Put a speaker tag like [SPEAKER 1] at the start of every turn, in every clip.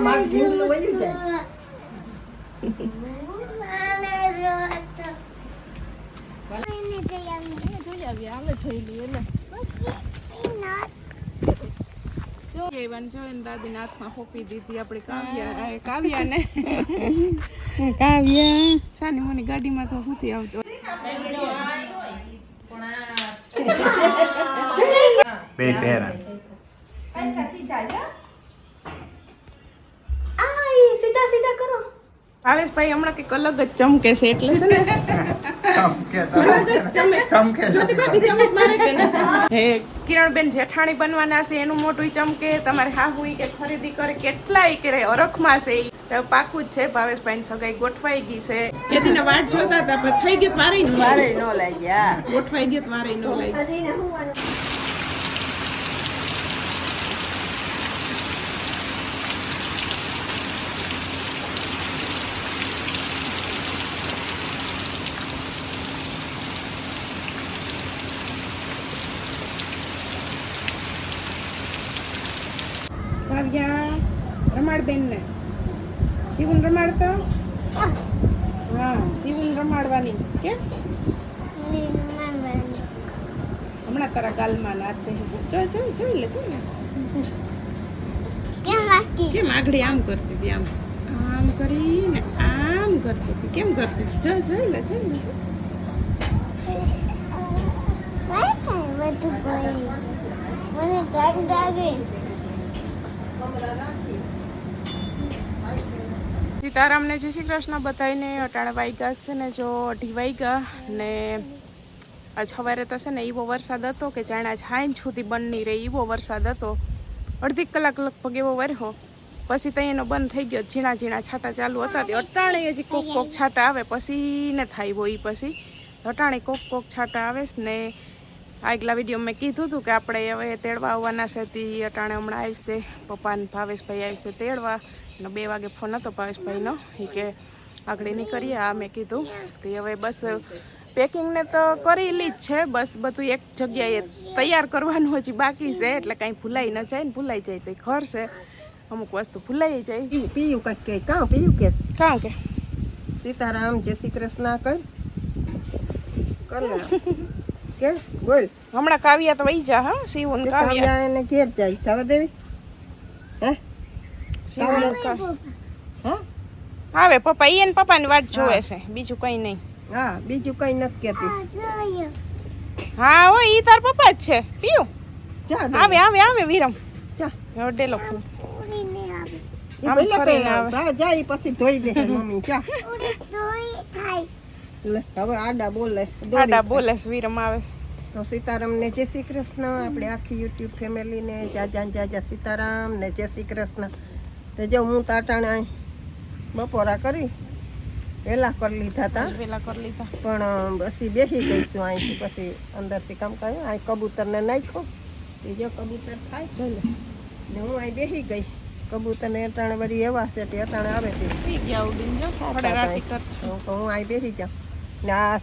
[SPEAKER 1] માર જીંગલું વયું જાય
[SPEAKER 2] દાદી હાથમાં હોપી દીધી આપડે કાવ્યાને કાવ્યા સાની મને ગાડીમાં તો સુતી આવતો
[SPEAKER 3] બે પેરા
[SPEAKER 4] સીધા કરો
[SPEAKER 2] ભાવેશભાઈ હમણાં કંઈક અલગ જ ચમકે છે એટલે છે ને હે કિરણબેન જેઠાણી બનવાના છે એનું મોટું ચમકે તમારે હાહુ કે ખરીદી કરે કેટલાય કરે અરખમાં છે પાકું જ છે ભાવેશભાઈ સગાઈ ગોઠવાઈ ગઈ છે એથી વાટ જોતા હતા પણ થઈ ગયું વારે ન લાગ્યા ગોઠવાઈ ગયું વારે ન લાગ્યા રમાડબેન ને શિવન રમાડતો હા શિવન રમાડવાની કેમ હમણાં તારા ગાલમાં નાથ દે જોઈ લે કેમ આગળ આમ કરતી હતી આમ કરીને આમ કરતી હતી કેમ કરતી હતી જોઈ લે સીતારામને જય શ્રી કૃષ્ણ બધાને અટાણે વાગ્યા છે ને જો 2:30 વાગ્યા ને આજ સવારે તો છે ને એવો વરસાદ હતો કે જાણે આજ હાઈન સુધી બંધ નહીં રહે એવો વરસાદ હતો અડધી કલાક લગભગ એવો વર્યો પછી તો એનો બંધ થઈ ગયો ઝીણા ઝીણા છાંટા ચાલુ હતા તે અટાણે હજી કોક છાંટા આવે પછી ને થાય હોય પછી અટાણે કોક છાંટા આવે ને આગલા વિડીયો મેં કીધું હતું કે આપણે હવે તેડવા આવવાના છે તે અટાણે હમણાં આવશે પપ્પાને ભાવેશભાઈ આવશે તેડવા અને 2 વાગે ફોન હતો ભાવેશભાઈનો એ કે આગળ નહીં કરીએ આ મેં કીધું તે હવે બસ પેકિંગને તો કરેલી જ છે બસ બધું એક જગ્યાએ તૈયાર કરવાનું હજી બાકી છે એટલે કાંઈ ભૂલાઈ ન જાય ને ભૂલાઈ જાય તો ઘર છે અમુક વસ્તુ ભૂલાઈ જાય
[SPEAKER 1] પીયું કંઈક કે કાં કે સીતારામ જય શ્રી કૃષ્ણ કર કે બોલ
[SPEAKER 2] હમણાં કાવ્યા તો વહી જા હા શિવન કાવ્યા
[SPEAKER 1] એને ઘેર જાય જવા દેવી હે
[SPEAKER 2] આવે પપ્પા એને પપ્પાની વાટ જોવે છે બીજું કઈ નહીં
[SPEAKER 1] હા બીજું કઈ નથી કેતી
[SPEAKER 2] હા હો ઈ તાર પપ્પા જ છે પીયું આવે વિરમ
[SPEAKER 1] જા
[SPEAKER 2] ડેલો
[SPEAKER 1] ઈ બોલે કે જાય પછી ધોઈ દે મમ્મી જા લે હવે આડા બોલે વિરમ આવે તો સીતારામને જય શ્રી કૃષ્ણ આપણે આખી યુટ્યુબ ફેમિલીને જાજા સીતારામ ને જય શ્રી કૃષ્ણ તો જો હું તાટાણે બપોરા કરી વેલા કરી લીધા હતા પણ પછી બેસી ગઈ છું અહીંથી પછી અંદરથી કામ કર્યું અહીં કબૂતરને નાખ્યો એ જો કબૂતર થાય ને હું અહીં બેસી ગઈ કબૂતરને અટાણે વળી એવા છે તે અટાણે આવે છે હું અહીં બેસી જાઉં ને આ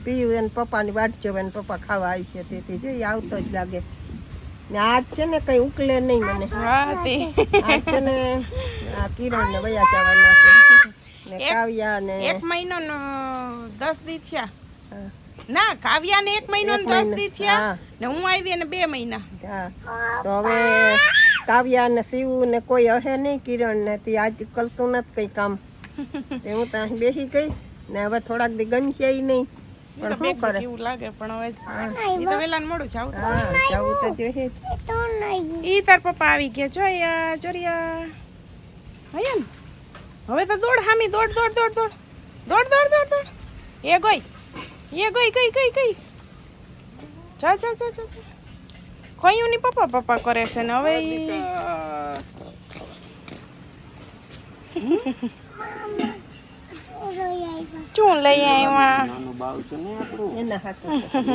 [SPEAKER 1] પીયું એને પપ્પાની વાટ જોવે ને પપ્પા ખાવા આવી છે તેથી જોઈ આવતો જ લાગે ને આજ છે ને કઈ ઉકલે નહીં મને આજ છે ને આ કિરણ ને વયા જવાના છે ને કાવ્યા ને
[SPEAKER 2] 1 મહિનો 10 દી થયા ના કાવ્યા ને 1 મહિનો 10 દી થયા ને હું આવી અને 2 મહિના
[SPEAKER 1] હા તો હવે કાવ્યા ને શિવ ને કોઈ હે નહીં કિરણ ને તે આજ કલતું નથી કઈ કામ હું તો અહીં બેસી ગઈશ ને હવે થોડાક દી ગમશે નહીં પણ શું કરે
[SPEAKER 2] એવું લાગે પણ હવે ઈ તો વેલા મોડું જાવ
[SPEAKER 1] જાવું તો જોઈએ
[SPEAKER 2] ઈ તાર પપ્પા આવી ગયા જોરિયા હયા ને હવે તો દોડ હામી દોડ એ ગઈ જા ખોયું ની પપ્પા કરે છે ને હવે શું લઈ આવ્યા
[SPEAKER 5] નાનું બાવ છે ને આપણું
[SPEAKER 1] એના હાથે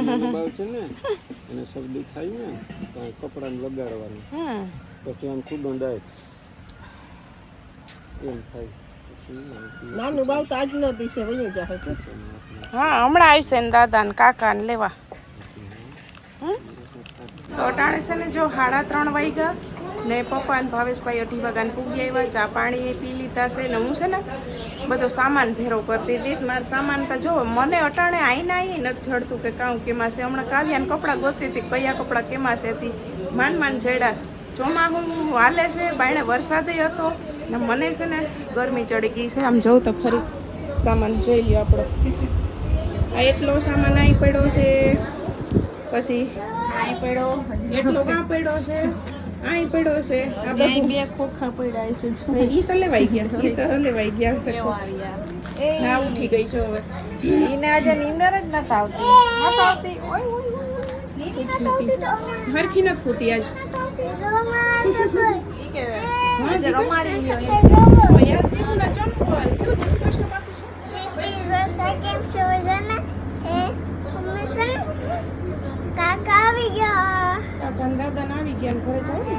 [SPEAKER 5] નાનું બાવ છે ને એને શરદી થાય ને તો કપડાને લગાડવાનું પછી આમ ખૂબ ડાય એમ થાય
[SPEAKER 1] નાનું બાવ તો આજનો દિવસે વહી જાય કે
[SPEAKER 2] હા હમણાં આવશે ને દાદા ને કાકા ને લેવા તો અટાણે છે ને જો 3:30 વાગ્યા ને પપ્પા ને ભાવેશભાઈ 8 વાગ્યાને પૂગી આવ્યા, ચા પાણી પી લીધા છે. ને હું છે ને બધો સામાન ભેરો કરતી હતી. મારો સામાન તો જો મને અટાણે આઈને નથી જડતું કે કાઉ કેમાં છે. હમણાં કાવ્યાને કપડાં ગોતતી હતી, કયા કપડાં કેમાં છે હતી. માંડ જડ્યા. ચોમાસું હાલે છે, બાયણે વરસાદે હતો ને મને છે ને ગરમી ચડી ગઈ છે. આમ જોઉં તો ખરી સામાન જોઈ લ્યો આપણો. આ એટલો સામાન અહીં પડ્યો છે, પછી અહીં પડ્યો, એટલો કાં પડ્યો છે, અહીં પડ્યો છે. આ બધું બે ખોખા પડ્યા છે. ઈ તો લેવાઈ ગયા, ઈ તો લેવાઈ ગયા છે. ના ઉઠી ગઈ છો હવે.
[SPEAKER 4] એને આજે નીંદર જ નથી આવતી.
[SPEAKER 2] હરખી નથી હોતી આજ.
[SPEAKER 4] રમાડી કાકા આવી ગયા.
[SPEAKER 2] દાદા આવી ગયા ને ઘરે જાવ ને.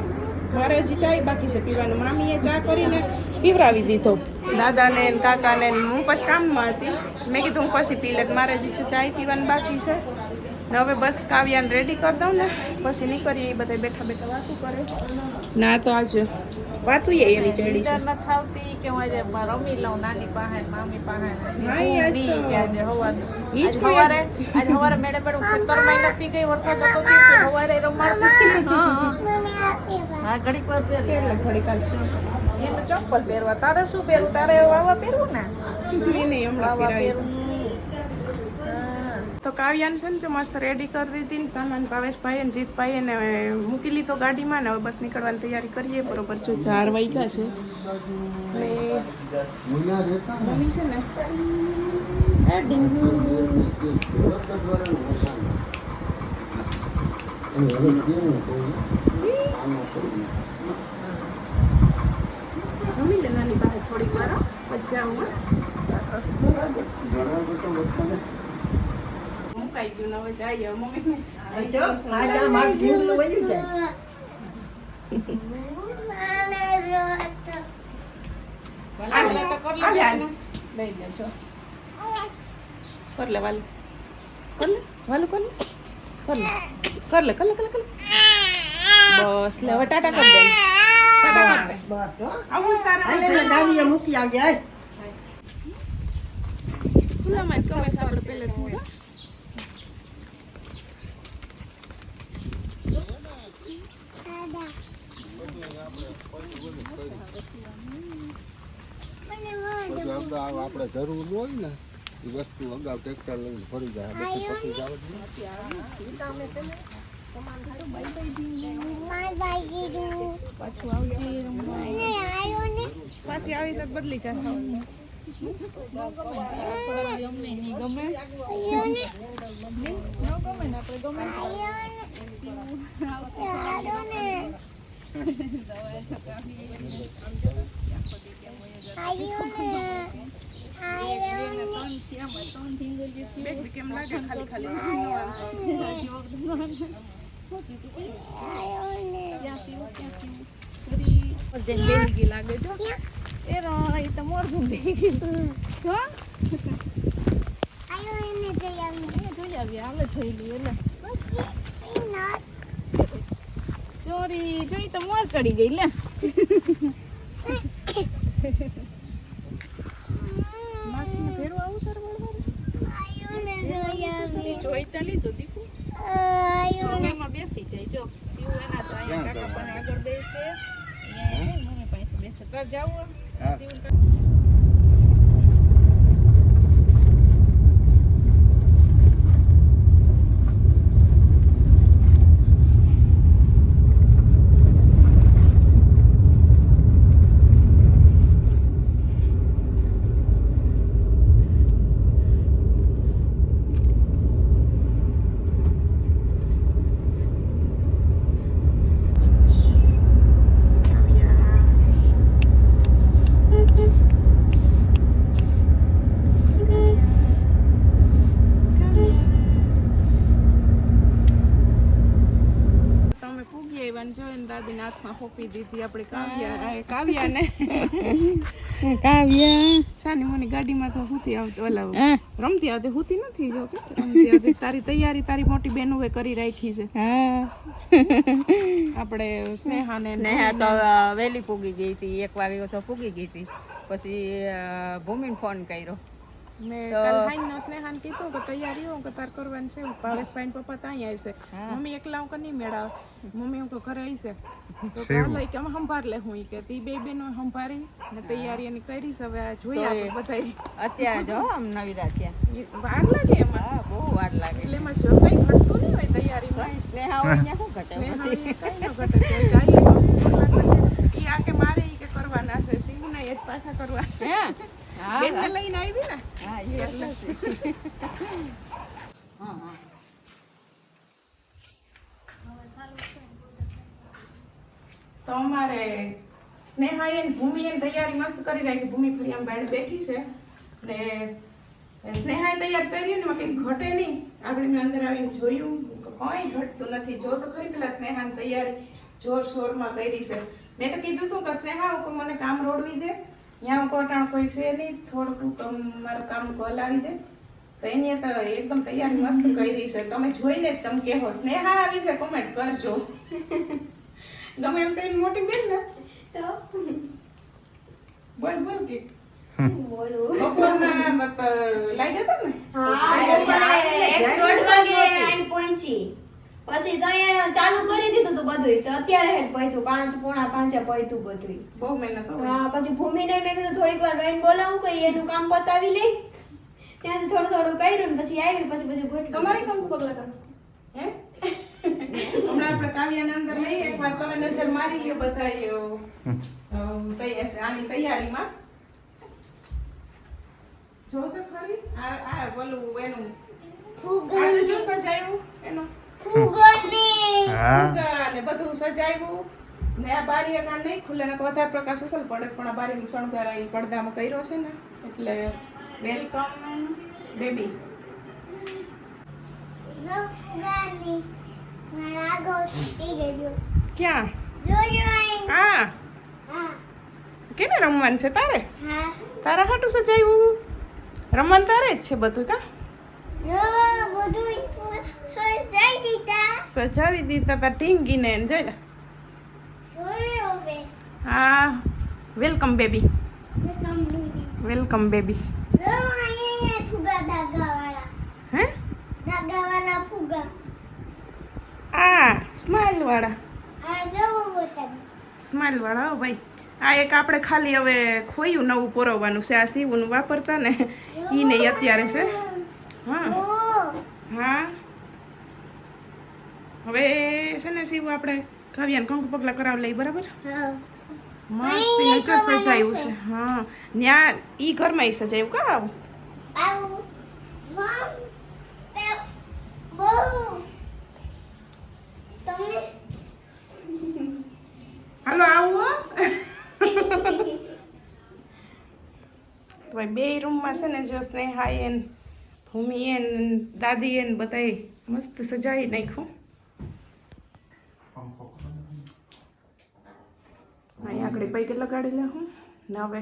[SPEAKER 2] મારે હજી ચાય બાકી છે પીવાનું. મામીએ ચા કરીને પીવરાવી દીધો દાદાને ને કાકાને. હું પછી કામમાં હતી, મેં કીધું હું પછી પી લે. મારે હજી ચાય પીવાનું બાકી છે. ને હવે બસ કાવ્યાને રેડી કરી દઉં ને પછી નીકળીએ. એ બધા બેઠા બેઠા વાતું કરે. ના તો આજ વાતું એવી ચડી છે.
[SPEAKER 4] નથી આવતી કે હું આજે રમી લઉં નાની પાસે મામી પાસે.
[SPEAKER 2] હા, ઈ આજ તો-
[SPEAKER 4] આજે
[SPEAKER 2] ઈ જ
[SPEAKER 4] સવારે મેડમ ખેતરમાં નથી ગઈ, વરસાદ હતો તે સવારે રમાડતી. હા ઘડીક વાર પહેરી
[SPEAKER 2] એટલે ઘડી કાલ
[SPEAKER 4] એને ચપ્પલ પહેરવા. તારે શું પહેરવું? તારે વાવા પહેરવું ને?
[SPEAKER 2] નહીં હમણાં
[SPEAKER 4] વાવા
[SPEAKER 2] પીરાવી.
[SPEAKER 4] પહેરવું.
[SPEAKER 2] તો કાવ્યાને છે ને જો મસ્ત રેડી કરી દીધી ને સામાન ભાવેશભાઈ ને જીતભાઈ એને મૂકી લીધો ગાડીમાં ને હવે બસ નીકળવાની તૈયારી કરીએ. બરોબર જો 4 વાગ્યા છે ને મમ્મી છે ને આ ડીંગુ મમ્મી લે નાની પાસે થોડીક વાર બચાવું મુકાઈ ગયું ને હવે જઈએ મમ્મી.
[SPEAKER 1] જો આજ આ મારું ઢીંગલું વયું જાય.
[SPEAKER 2] કર લે વાલી, કર લે વાલું, કર લે, કર લે, કર લે, કર લે, કર લે. બસ લે હવે ટાટા કરી દે. ટાટા કરી દે.
[SPEAKER 1] બસ હો.
[SPEAKER 2] આવું જ તારે
[SPEAKER 1] હાલે ને ગાડીએ મૂકી આવજે. હાલ.
[SPEAKER 2] ખુલ્લામાં જ ગમે છે આપણે પહેલેથી.
[SPEAKER 5] આપણે જરૂર હોય ને એ વસ્તુ અગાઉ ટ્રેક્ટર લઈને ફરી જાય પછી જવા
[SPEAKER 2] પાછી આવી તો બદલી જાય. બેગ કેમ લાગે ખાલી ખાલી લાગે જો એ તો મોર જોઈ આવી આવે જોઈ લે ચોરી જોઈ તો મોર ચડી ગઈ લે. જોઈતા લીધું દીકુ એમાં બેસી જાય જો શિવ એના તો અહીંયા કાકા પાસે આગળ બેસે મમ્મી પાસે બેસે તાર જાવું જોઈને દાદીના હાથમાં હોપી દીધી આપણે કાવ્યાને
[SPEAKER 4] કાવ્યા
[SPEAKER 2] સાની મોની ગાડીમાં તો હુતી આવતી ઓલા
[SPEAKER 4] હા
[SPEAKER 2] રમતી આવતી હુતી નથી જો કે રમતી આવતી તારી તૈયારી તારી મોટી બહેનોએ કરી રાખી છે
[SPEAKER 4] હા
[SPEAKER 2] આપણે સ્નેહાને
[SPEAKER 4] સ્નેહા તો વહેલી પૂગી ગઈ હતી 1 વાગે તો પૂગી ગઈ હતી પછી ભૂમિને ફોન કર્યો
[SPEAKER 2] મેં કાલ હાઈનો સ્નેહાને કીધું કે તૈયારી હો કે તાર કરવાની છે ભાવેશભાઈ પપ્પા ત્યાં આવશે મમ્મી એકલા હું નહીં મેળાવે મમ્મી હું ઘરે આવશે તો ચાલો કે અમે સંભાર લે હું કે તી બે બેનો સંભારી ને તૈયારી એની કરી છે હવે જોઈએ આપણે બધાય
[SPEAKER 4] અત્યારે જો આમ નવી રાખ્યા
[SPEAKER 2] વાર લાગે એમાં
[SPEAKER 4] હા બહુ વાર લાગે
[SPEAKER 2] એટલે એમાં જો કઈ ઘટતું નહીં હોય તૈયારીમાં
[SPEAKER 4] સ્નેહા હોય ત્યાં શું ઘટે
[SPEAKER 2] સ્નેહા કઈ ન ઘટે તો જઈએ તો પગલાં કરીએ. ઈ આ કે મારે ઈ કે કરવાના છે શિવના એ જ પાછા કરવા
[SPEAKER 4] હા હા
[SPEAKER 2] બેનને લઈને આવી ને
[SPEAKER 4] હા એ એટલે હા હા
[SPEAKER 2] તો અમારે સ્નેહાએ ને ભૂમિએ તૈયારી મસ્ત કરી રાખી ભૂમિ ફરી આમ બાણ બેઠી છે ને સ્નેહાએ તૈયાર કરી ને કંઈ ઘટે નહીં આપણે મેં અંદર આવીને જોયું કંઈ ઘટતું નથી જો તો ખરી પેલા સ્નેહાની તૈયારી જોર શોરમાં કરી છે મેં તો કીધું હતું કે સ્નેહા કે મને કામ રોડવી દે ત્યાં કોટાણ કોઈ છે નહીં થોડુંક મારું કામ હલાવી દે તો એની તો એકદમ તૈયારી મસ્ત કરી છે તમે જોઈને જ તમે કહો સ્નેહા આવી છે કોમેન્ટ કરજો ગમે એમ તો એની મોટી બેન ને બોલ બોલ કે બપોરના લાગ્યા હતા ને
[SPEAKER 6] એક દોઢ વાગે આઈને પહોંચી પછી તો અહીંયા ચાલુ કરી દીધું હતું બધું તો અત્યારે હેડ પહોંચ્યું 5 પોણા 5 પહોંચ્યું બધું
[SPEAKER 2] બહુ મહેનત હોય
[SPEAKER 6] હા પછી ભૂમિને મેં કીધું થોડીક વાર રહીને બોલાવું કઈ એનું કામ પતાવી લે ત્યાંથી થોડું કર્યું ને પછી આવી પછી બધું ગોઠવ્યું
[SPEAKER 2] તમારે કામ પગલા તમે હે હમણાં આપણે કાવ્યાને અંદર લઈએ એકવાર તમે નજર મારી લ્યો બધા તૈયાર છે આની તૈયારીમાં જો તો ખરી આ બોલું એનું આ તો જો સજાયું એનો
[SPEAKER 3] હા
[SPEAKER 2] ફુગા ને બધું સજાવ્યું ને આ બારી અગાણ નહીં ખુલ્લે ને વધારે પ્રકાશ અસલ પડે પણ આ બારીનું શણગાર અહીં પડદામાં કર્યો છે ને એટલે વેલકમ બેબી ક્યાં હા કેને રમવાનું છે તારે તારા હાટું સજાવ્યું રમવાનું તારે જ છે બધું કા સજાવી દીધા તા ટીંગીને જોઈ લે હા વેલકમ બેબી વેલકમ બેબી હે આ સ્માઈલ વાળા સ્માઈલ વાળા હો ભાઈ આ એક આપણે ખાલી હવે ખોયું નવું પોરવવાનું છે આ સીવું વાપરતા ને ઈ નહીં અત્યારે છે હા હા હવે છે ને સીવું આપણે કાવ્યાને કંકુ પગલા કરાવી લઈ બરાબર મસ્ત નીચે સજાયું છે હા ન્યા ઈ ઘરમાં ઈ સજાયું કા આવું હાલો આવું ભાઈ બે રૂમમાં છે ને જો સ્નેહા એન ભૂમિ એન દાદી એન બધાય મસ્ત સજાવી નાખ્યું અહીં આગળ પૈકે લગાડી લે હું ને હવે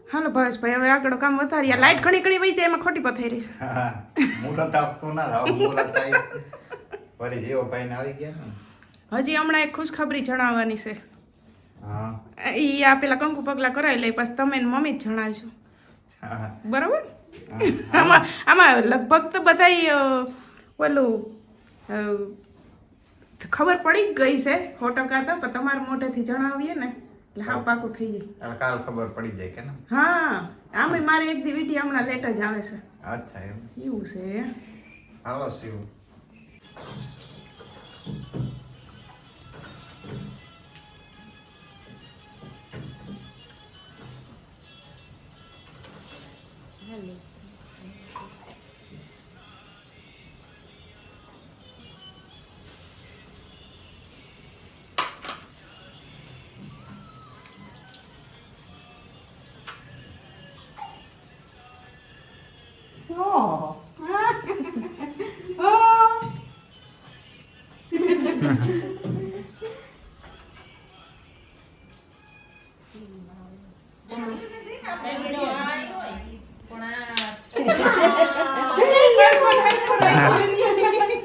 [SPEAKER 2] હાલો ભાવેશભાઈ હવે આગળ કામ વધારીએ લાઈટ ઘણી ઘણી વહી જાય એમાં ખોટી પથાઈ રહી છે
[SPEAKER 3] મુહૂર્ત આપતો ના રાવ મુહૂર્ત આવી વળી જીવો ભાઈ ને આવી ગયા ને
[SPEAKER 2] હજી હમણાં એક ખુશખબરી જણાવવાની છે
[SPEAKER 3] હા
[SPEAKER 2] ઈ આ પેલા કંકુ પગલા કરાવી લઈ પછી તમે ને મમ્મી જ જણાવજો
[SPEAKER 3] હા
[SPEAKER 2] બરોબર આમાં લગભગ તો બધાય ઓલું ખબર પડી જ ગઈ છે ફોટો કાઢતા પણ તમારા મોઢેથી જણાવીએ ને એટલે હાવ પાકું થઈ જાય
[SPEAKER 3] કાલ ખબર પડી જાય કે ને
[SPEAKER 2] હા આમે મારે એક દી વિડીયો હમણાં લેટ જ આવે છે
[SPEAKER 3] અચ્છા
[SPEAKER 2] એવું છે
[SPEAKER 3] હાલો શિવ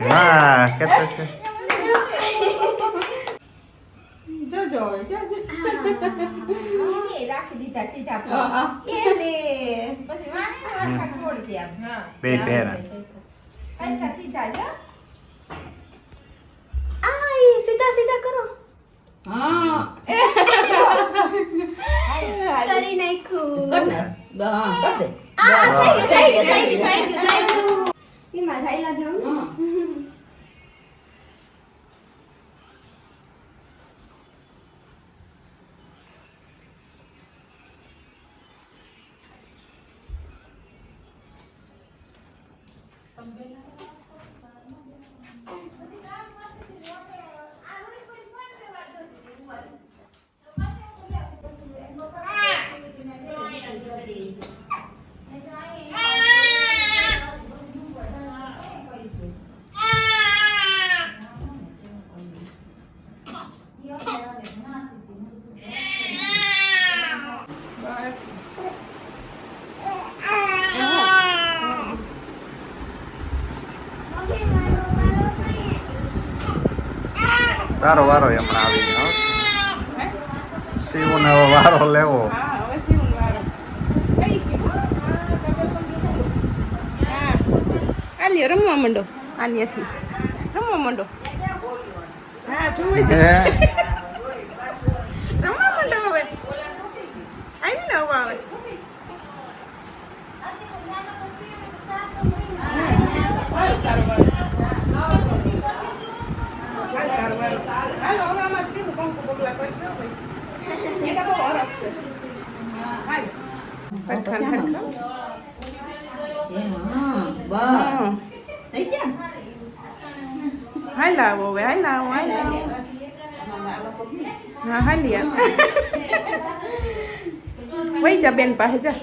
[SPEAKER 3] વાહ કેટલો છે
[SPEAKER 1] જોજો હવે, જોજો.
[SPEAKER 6] રાખી દીધા સીધા પર. એને પછી વાળા ખોડી દે આમ.
[SPEAKER 3] બે પહેરા
[SPEAKER 6] હરખા સીધા જો. આ ઈ સીધા સીધા કરો.
[SPEAKER 1] હા
[SPEAKER 6] કરી નાખ્યું.
[SPEAKER 1] કર દે.
[SPEAKER 6] આ થઈ ગયું. એમાં જાયલા જાઉં ને.
[SPEAKER 2] બસ
[SPEAKER 3] તારો વારો હમણાં આવી ગયો શિવને હવે વારો લેવો
[SPEAKER 2] હા હવે સીવું વારો કઈ ગયું હા આ લ્યો રમવા માંડો આન્યાથી રમવા માંડો હા જોવે છે
[SPEAKER 3] હે
[SPEAKER 2] રમવા માંડો હવે આવી ને હવે આવે હાલો હવે અમારે સીવું કંકુ પગલા કરશે ભાઈ એને બહુ હરખ છે હાલ હરખાન હરખાન હા. હાલ આવો હવે હાલ આવો હાલ આવો હા હાલી આવ વહી જા બેન પાસે જા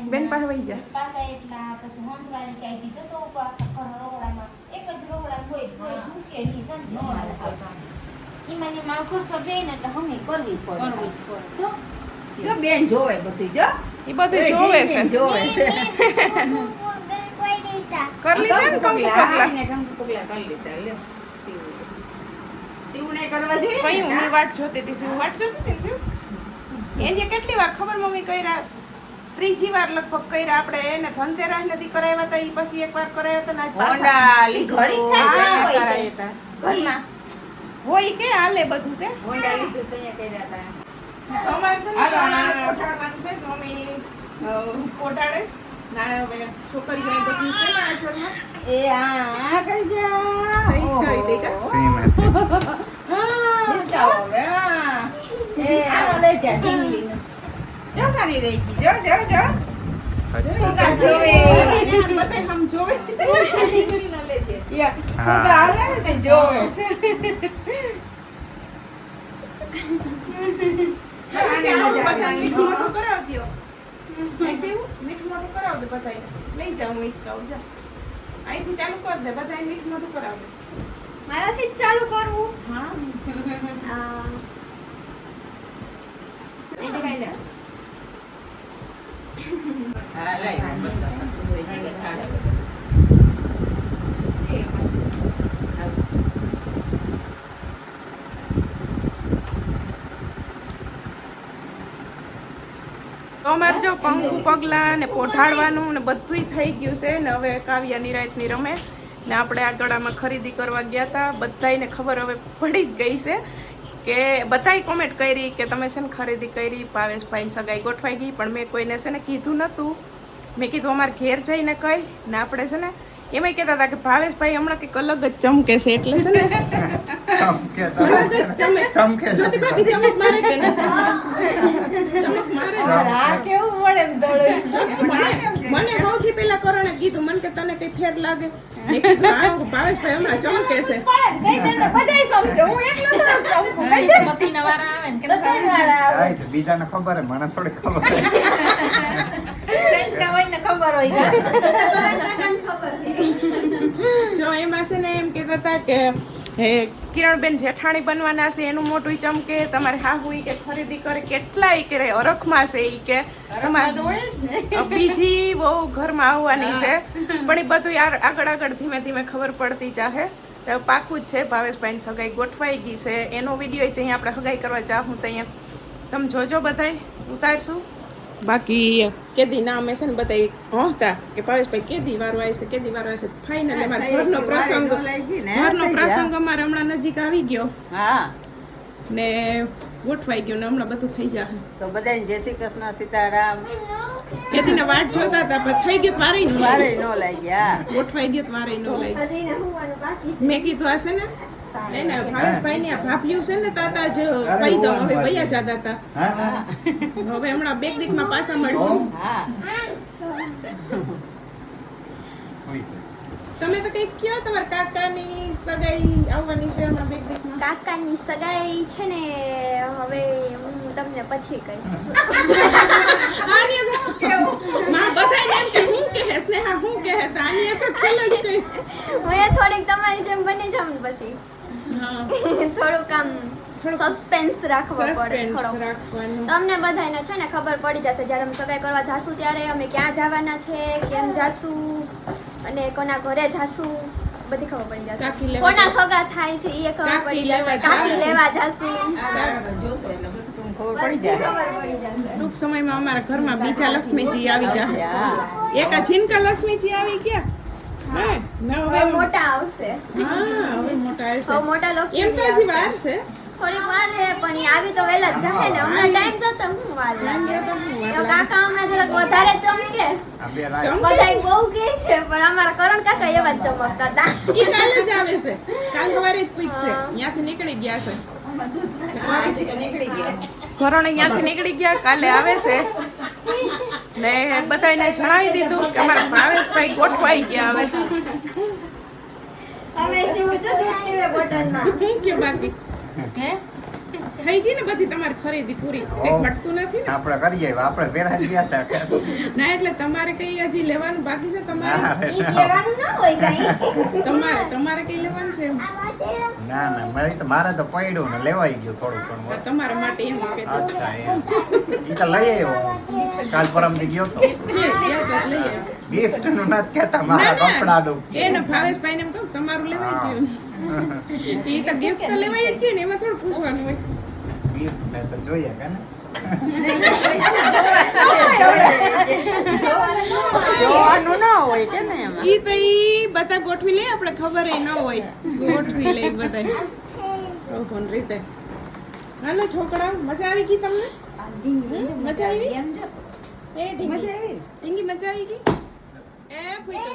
[SPEAKER 2] બેન પાસે વહી જા
[SPEAKER 6] પાછા એટલા પછી હોંસવાળી કાઢી જતો ઉપર આખા ઘર રોવડામાં એક જ રોવડા કોઈ કોઈ ભૂકે નહીં શાંતિ ઈમાં ને મારો ખર્ચો બે ને એટલે હમે કરવી પડે તો
[SPEAKER 1] જો બેન જોવે બધું જો
[SPEAKER 2] એ બધું જોવે છે
[SPEAKER 1] જોવે છે
[SPEAKER 2] કર લીધા ને કંકુ પગલા
[SPEAKER 1] શિવને કરવા જોઈએ
[SPEAKER 2] કઈ હું વાટ જોતી હતી શિવ વાટ જોતી હતી ને શિવ એને કેટલી વાર ખબર મમ્મી કર્યા ત્રીજી વાર લગભગ કર્યા આપણે એને ધનતેરસ નથી કરાવ્યા હતા ઈ પછી એકવાર કરાવ્યા હતા ને આજ પાછા
[SPEAKER 1] ઘડી
[SPEAKER 2] હા,
[SPEAKER 1] કરાય હતા ઘરમાં
[SPEAKER 2] હોય કે હાલે બધું કે
[SPEAKER 1] હોંડા લીધું તો અહીંયા કર્યા હતા
[SPEAKER 2] અમારે છે ને
[SPEAKER 1] હાલો,
[SPEAKER 2] પોટાડવાનું છે મમ્મી પોટાડે છે ના હવે છોકરી કઈ બધું છે ને આચરમાં
[SPEAKER 1] એ આ કરી જા
[SPEAKER 2] થઈ જ ગઈ હતી કે
[SPEAKER 1] નિષ્ઠાઓ હવે હા એ આનો લઈ જા ઢીંગલીનો જો સારી રહી ગઈ જો જો જો ફુગા જોવે
[SPEAKER 2] બધાય હમ જોવે
[SPEAKER 1] ઢીંગલીનો લેજે યા
[SPEAKER 3] હા.
[SPEAKER 1] ફુગા હાલે ને તે જોવે છે
[SPEAKER 2] આને બધા મીઠું મોઢું કરાવી દ્યો એસી મીઠું મોઢું કરાવ દે બધાય લઈ જાવ હું હિંચકાવું જા અહીંથી ચાલુ કર દે બધાય મીઠું મોઢું કરાવ દે
[SPEAKER 6] મારાથી જ ચાલુ કરવું
[SPEAKER 2] હા
[SPEAKER 6] એટલે કાઈ લે
[SPEAKER 1] હા લઈ
[SPEAKER 2] તો અમારે જો કંકુ પગલા ને પોઢાડવાનું ને બધુંય થઈ ગયું છે ને હવે કાવ્યા નિરાંતની રમે ને આપણે આ ગળામાં ખરીદી કરવા ગયા હતા બધાયને ખબર હવે પડી જ ગઈ છે કે બધાય કોમેન્ટ કરી કે તમે છે ને ખરીદી કરી ભાવેશભાઈ સગાઈ ગોઠવાઈ ગઈ પણ મેં કોઈને છે ને કીધું નહોતું મેં કીધું અમારે ઘેર જઈને કહી ને આપણે છે ને એમાંય કહેતા હતા કે ભાવેશભાઈ હમણાં કંઈક અલગ જ ચમકે છે એટલે છે ને
[SPEAKER 3] ચમકે
[SPEAKER 2] અલગ જ ચમકે
[SPEAKER 3] ચમકે
[SPEAKER 2] જ્યોતિ ભાભી ચમક મારે કે ના ચમક મારે
[SPEAKER 1] આ કેવું પડે ને દોડે
[SPEAKER 2] મને સૌથી પહેલા કરણે કીધું મને કે તને કઈ ફેર લાગે મેં કીધું હા ભાવેશભાઈ હમણાં ચમકે છે
[SPEAKER 1] કઈ દે બધાય સમજે હું એકલો થોડો ચમકું કઈ દે
[SPEAKER 4] મતીના વારા આવે ને કે
[SPEAKER 1] બધાય વાળા આવે
[SPEAKER 3] આય તો બીજાને ખબર હે મને થોડી ખબર હે
[SPEAKER 4] સેન્ટા હોય ને ખબર હોય કે
[SPEAKER 6] કાકાને ખબર છે
[SPEAKER 2] જો એમાં છે ને એમ કહેતા હતા કે હે કિરણબેન જેઠાણી બનવાના છે એનું મોટું ચમકે, તમારે હાહુઈ કે ખરીદી કરે કેટલાય કે અરખમાં છે ઈ કે તમારે બીજી બહુ ઘરમાં આવવાની છે, પણ એ બધું યાર આગળ ધીમે ધીમે ખબર પડતી ચાહે. તો પાકું જ છે, ભાવેશભાઈની સગાઈ ગોઠવાઈ ગઈ છે, એનો વિડીયો છે અહીંયા આપણે સગાઈ કરવા જાઉં તો અહીંયા તમે જોજો બધાય ઉતારશું. બાકી કેદી ના અમે છે ને બધા હતા કે ભાવેશભાઈ કેદી વારો આવશે કેદી વારો આવશે. ફાઇનલી અમારા ઘરનો પ્રસંગ અમારે હમણાં નજીક આવી ગયો
[SPEAKER 4] હા
[SPEAKER 2] ને ગોઠવાઈ ગયો ને હમણાં બધું થઈ જશે.
[SPEAKER 4] તો બધાને જય શ્રી કૃષ્ણ, સીતારામ.
[SPEAKER 2] કેદીના વાટ જોતા હતા પણ થઈ ગયો વારે નો
[SPEAKER 4] વારે નો લાગ્યા.
[SPEAKER 2] ગોઠવાઈ ગયો વારે નો લાગ્યો. મેં કીધું હશે ને એને ભાવેશભાઈ ને ભાભ્યું છે ને તાતા જ કહી દઉં હવે વયા જતા હતા.
[SPEAKER 3] હા હા
[SPEAKER 2] હવે હમણાં બે દીકમાં પાછા મળશું.
[SPEAKER 4] હા
[SPEAKER 2] તમે તો કઈક કયો તમારા કાકાની સગાઈ આવવાની છે હમણાં બે દીકમાં.
[SPEAKER 7] કાકાની સગાઈ છે ને હવે હું તમને પછી કહીશ.
[SPEAKER 2] માં બધાને એમ કે હું કહે સ્નેહા હું કહે તાનિયા તો ખેલ જ કઈ.
[SPEAKER 7] હું એ થોડીક તમારી જેમ બની જાઉં ને પછી થોડુંક આમ સસ્પેન્સ રાખવો પડે
[SPEAKER 2] સસ્પેન્સ
[SPEAKER 7] થોડો.
[SPEAKER 2] રાખવાનું.
[SPEAKER 7] તમને બધાને છે ને ખબર પડી જશે જ્યારે અમે સગાઈ કરવા જાશું ત્યારે અમે ક્યાં જવાના છે, કેમ જાશું અને કોના ઘરે જાશું બધી ખબર પડી
[SPEAKER 2] કાકી
[SPEAKER 7] જશે.
[SPEAKER 2] લેવા
[SPEAKER 7] કોના સગા થાય છે એ ખબર
[SPEAKER 2] કાકી
[SPEAKER 7] પડી
[SPEAKER 2] લેવા
[SPEAKER 7] જશે. કાકી
[SPEAKER 2] જાશું.
[SPEAKER 7] લેવા જાશું
[SPEAKER 4] ખબર પડી
[SPEAKER 7] બધી
[SPEAKER 4] જાય.
[SPEAKER 7] ખબર પડી જશે.
[SPEAKER 2] ટૂંક સમયમાં અમારા ઘરમાં બીજા લક્ષ્મીજી આવી જાય. એક આ છીનકા લક્ષ્મીજી આવી ગયા. હે ના
[SPEAKER 7] હવે
[SPEAKER 2] હવે
[SPEAKER 7] મોટા આવશે.
[SPEAKER 2] હા હવે મોટા
[SPEAKER 7] હવે
[SPEAKER 2] આવશે.
[SPEAKER 7] મોટા
[SPEAKER 2] એમ
[SPEAKER 7] લક્ષ્મી
[SPEAKER 2] તો હજી વાર છે.
[SPEAKER 7] થોડીક વાર છે પણ ઈ આવી તો વહેલા જ જાય ને. હમણાં ટાઈમ જતો હું વાર લાગે. તો કાકા હમણાં જરાક વધારે ચમકે.
[SPEAKER 3] આ બે રાય
[SPEAKER 7] બધાય બહુ કહે છે પણ અમારા કરણ કાકા એવા જ ચમકતા હતા.
[SPEAKER 2] ઈ કાલે જ આવે છે. કાલ સવારે જ પૂછશે. ત્યાંથી નીકળી ગયા છે. કરણ અહીંયાથી નીકળી ગયા કાલે આવે છે ને બધાને જણાવી દીધું કે અમારા ભાવેશભાઈ ગોઠવાઈ ગયા હવે.
[SPEAKER 7] અમે સીવું છો દૂધ પીવે બોટલમાં.
[SPEAKER 2] હું કે બાકી થઈ ગઈ ને બધી તમારી ખરીદી પૂરી. કંઈ ઘટતું નથી ને
[SPEAKER 3] આપણે કરીએ આપણે પહેલા જ ગયા હતા
[SPEAKER 2] ના એટલે તમારે કઈ હજી લેવાનું બાકી છે તમારે
[SPEAKER 7] ઈ કહેવાનું ના હોય કાંઈ.
[SPEAKER 2] તમારે કઈ લેવાનું છે એમ?
[SPEAKER 3] ના ના મારે તો પડ્યું ને લેવાઈ ગયું થોડું ઘણું.
[SPEAKER 2] તમારા માટે એમ કે
[SPEAKER 3] અચ્છા એમ ઈ તો લઈ આવ્યો કાલ પરમથી ગયો તો ગિફ્ટ નું નથી કહેતા મારા કપડાનું
[SPEAKER 2] એને ભાવેશભાઈ ને એમ કહું તમારું લેવાઈ ગયું. ઈ તો ગિફ્ટ તો લેવાઈ જ ગયું ને એમાં થોડું પૂછવાનું હોય.
[SPEAKER 3] ગિફ્ટ ને તો જોઈએ કે ને
[SPEAKER 4] જોવાનું ના હોય કે ને એમાં.
[SPEAKER 2] ઈ તો ઈ બધા ગોઠવી લે આપણે ખબર ન હોય ગોઠવી લે બધા કોણ રીતે. હાલો છોકરા મજા આવી ગઈ તમને? મજા આવી? એ ઢીંગી મજા આવી ગઈ? એ ફૂઈ